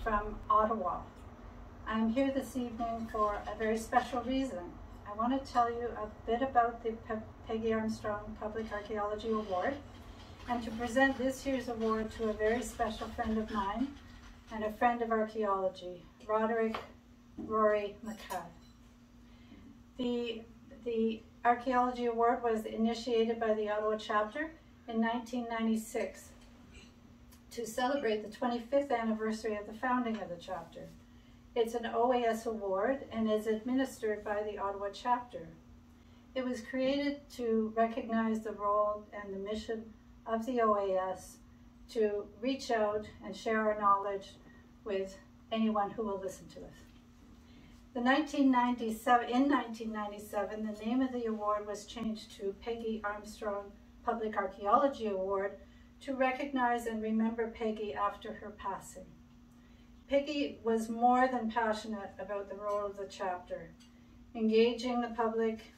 from Ottawa. I'm here this evening for a very special reason. I want to tell you a bit about the Peggi Armstrong Public Archaeology Award and to present this year's award to a very special friend of mine and a friend of archaeology, Rory MacKay. The Archaeology Award was initiated by the Ottawa Chapter in 1996 to celebrate the 25th anniversary of the founding of the chapter. It's an OAS award and is administered by the Ottawa Chapter. It was created to recognize the role and the mission of the OAS to reach out and share our knowledge with anyone who will listen to us. In 1997, the name of the award was changed to Peggi Armstrong Public Archaeology Award to recognize and remember Peggi after her passing. Peggi was more than passionate about the role of the chapter, engaging the public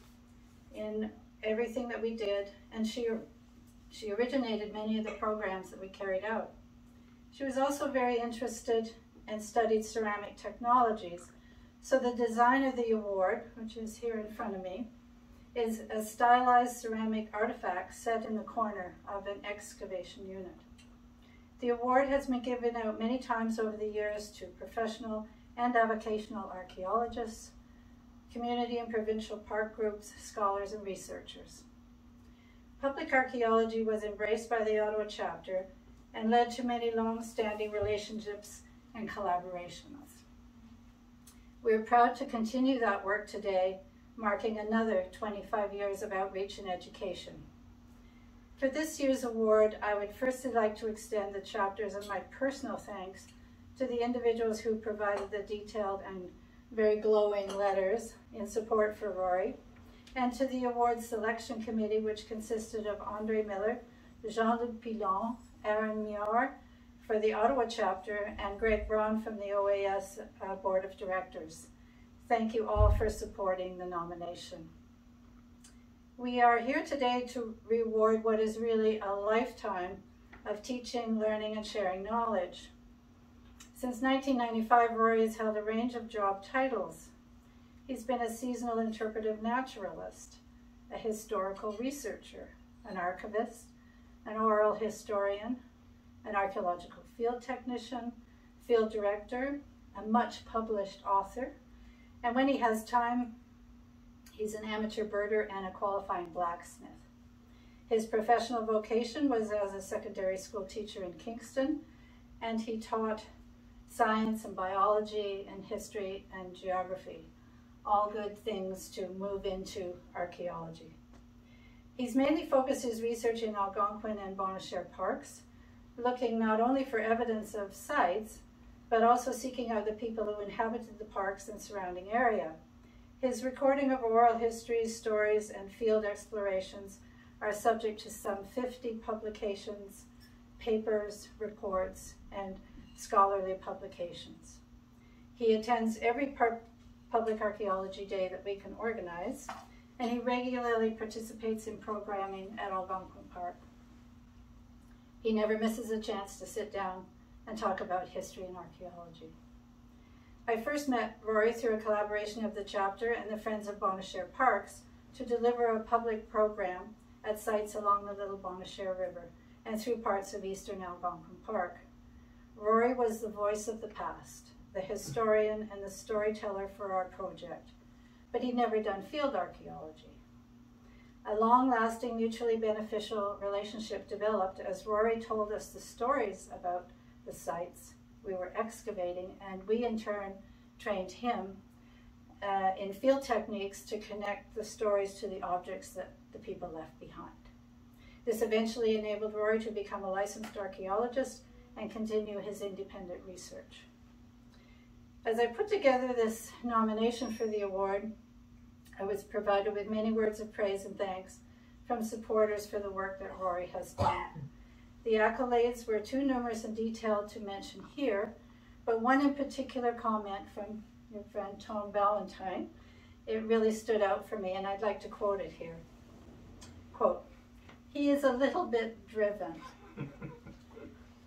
in everything that we did, and she originated many of the programs that we carried out. She was also very interested and studied ceramic technologies. So the design of the award, which is here in front of me, is a stylized ceramic artifact set in the corner of an excavation unit. The award has been given out many times over the years to professional and avocational archaeologists, community and provincial park groups, scholars, and researchers. Public archaeology was embraced by the Ottawa Chapter and led to many long-standing relationships and collaborations. We are proud to continue that work today, marking another 25 years of outreach and education. For this year's award, I would firstly like to extend the chapters of my personal thanks to the individuals who provided the detailed and very glowing letters in support for Rory, and to the award selection committee, which consisted of Andre Miller, Jean-Luc Pilon, Aaron Mior for the Ottawa Chapter, and Greg Braun from the OAS Board of Directors. Thank you all for supporting the nomination. We are here today to reward what is really a lifetime of teaching, learning, and sharing knowledge. Since 1995, Rory has held a range of job titles. He's been a seasonal interpretive naturalist, a historical researcher, an archivist, an oral historian, an archaeological field technician, field director, a much published author, and when he has time, he's an amateur birder and a qualifying blacksmith. His professional vocation was as a secondary school teacher in Kingston, and he taught science and biology and history and geography, all good things to move into archaeology. He's mainly focused his research in Algonquin and Bonnechere parks, looking not only for evidence of sites, but also seeking out the people who inhabited the parks and surrounding area. His recording of oral histories, stories, and field explorations are subject to some 50 publications, papers, reports, and scholarly publications. He attends every public archaeology day that we can organize, and he regularly participates in programming at Algonquin Park. He never misses a chance to sit down and talk about history and archaeology. I first met Rory through a collaboration of the chapter and the Friends of Bonnechere Parks to deliver a public program at sites along the Little Bonnechere River and through parts of eastern Algonquin Park. Rory was the voice of the past, the historian and the storyteller for our project, but he'd never done field archaeology. A long-lasting, mutually beneficial relationship developed as Rory told us the stories about the sites we were excavating, and we in turn trained him in field techniques to connect the stories to the objects that the people left behind. This eventually enabled Rory to become a licensed archaeologist and continue his independent research. As I put together this nomination for the award, I was provided with many words of praise and thanks from supporters for the work that Rory has done. The accolades were too numerous and detailed to mention here, but one in particular comment from your friend Tom Valentine, it really stood out for me, and I'd like to quote it here. Quote, "He is a little bit driven.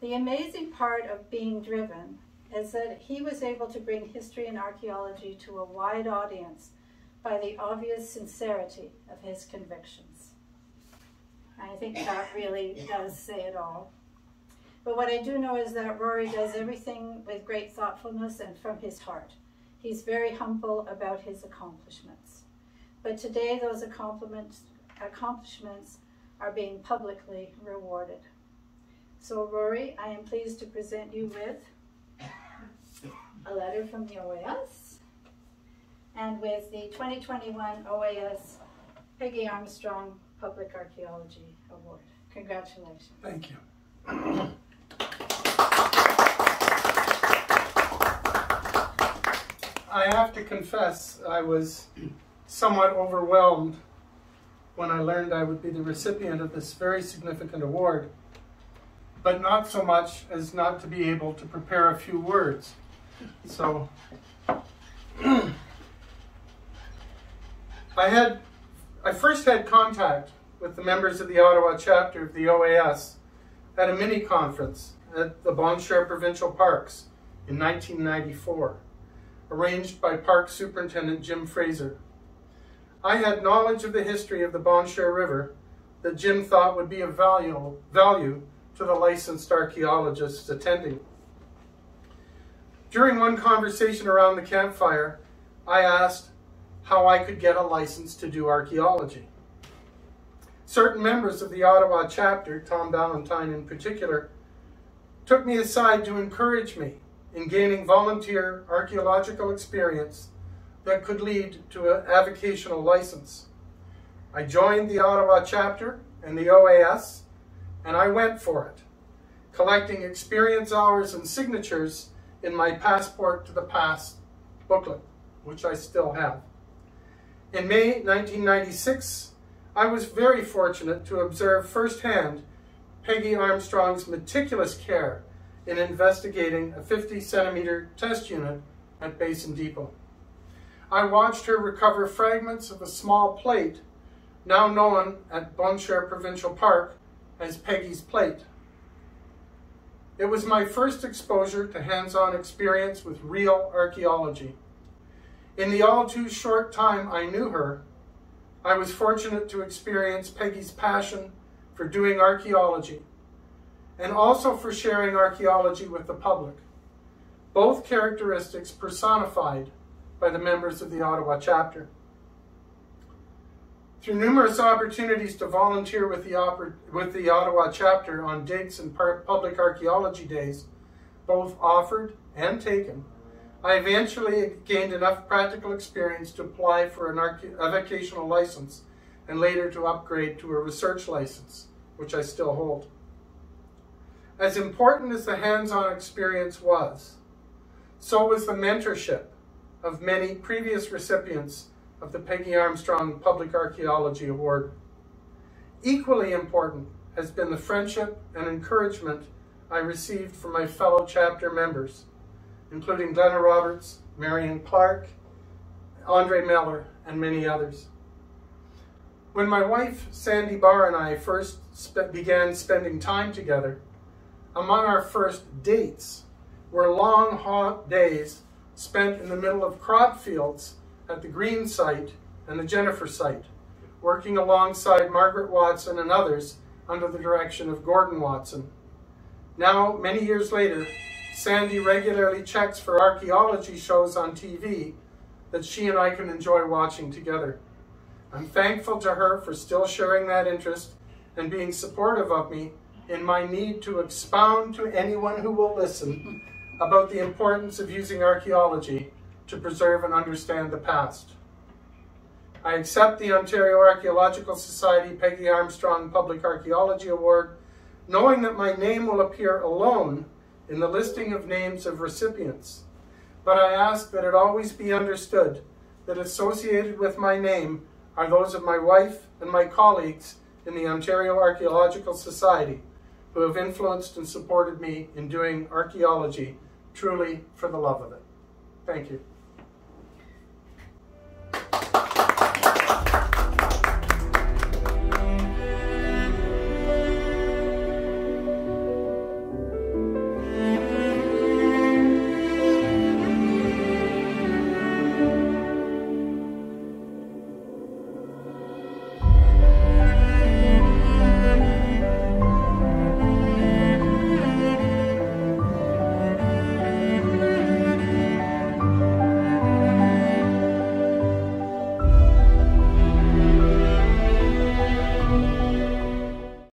The amazing part of being driven is that he was able to bring history and archaeology to a wide audience by the obvious sincerity of his convictions. I think that really does say it all. But what I do know is that Rory does everything with great thoughtfulness and from his heart. He's very humble about his accomplishments. But today those accomplishments are being publicly rewarded. So Rory, I am pleased to present you with a letter from the OAS and with the 2021 OAS Peggi Armstrong Public Archaeology Award. Congratulations. Thank you. I have to confess, I was somewhat overwhelmed when I learned I would be the recipient of this very significant award, but not so much as not to be able to prepare a few words. So I first had contact with the members of the Ottawa Chapter of the OAS at a mini-conference at the Bon Cher Provincial Parks in 1994, arranged by Park Superintendent Jim Fraser. I had knowledge of the history of the Bon Cher River that Jim thought would be of value to the licensed archaeologists attending. During one conversation around the campfire, I asked how I could get a license to do archaeology. Certain members of the Ottawa Chapter, Tom Ballantyne in particular, took me aside to encourage me in gaining volunteer archaeological experience that could lead to an avocational license. I joined the Ottawa Chapter and the OAS, and I went for it, collecting experience hours and signatures in my Passport to the Past booklet, which I still have. In May 1996, I was very fortunate to observe firsthand Peggi Armstrong's meticulous care in investigating a 50-centimeter test unit at Basin Depot. I watched her recover fragments of a small plate, now known at Bon Cher Provincial Park as Peggi's Plate. It was my first exposure to hands-on experience with real archaeology. In the all too short time I knew her, I was fortunate to experience Peggi's passion for doing archaeology and also for sharing archaeology with the public, both characteristics personified by the members of the Ottawa Chapter. Through numerous opportunities to volunteer with the Ottawa Chapter on digs and public archaeology days, both offered and taken, I eventually gained enough practical experience to apply for a vocational license and later to upgrade to a research license, which I still hold. As important as the hands-on experience was, so was the mentorship of many previous recipients of the Peggi Armstrong Public Archaeology Award. Equally important has been the friendship and encouragement I received from my fellow chapter members, including Glenna Roberts, Marian Clark, Andre Miller, and many others. When my wife, Sandy Barr, and I first began spending time together, among our first dates were long, hot days spent in the middle of crop fields at the Green site and the Jennifer site, working alongside Margaret Watson and others under the direction of Gordon Watson. Now, many years later, Sandy regularly checks for archaeology shows on TV that she and I can enjoy watching together. I'm thankful to her for still sharing that interest and being supportive of me in my need to expound to anyone who will listen about the importance of using archaeology to preserve and understand the past. I accept the Ontario Archaeological Society Peggi Armstrong Public Archaeology Award, knowing that my name will appear alone in the listing of names of recipients, but I ask that it always be understood that associated with my name are those of my wife and my colleagues in the Ontario Archaeological Society, who have influenced and supported me in doing archaeology truly for the love of it. Thank you.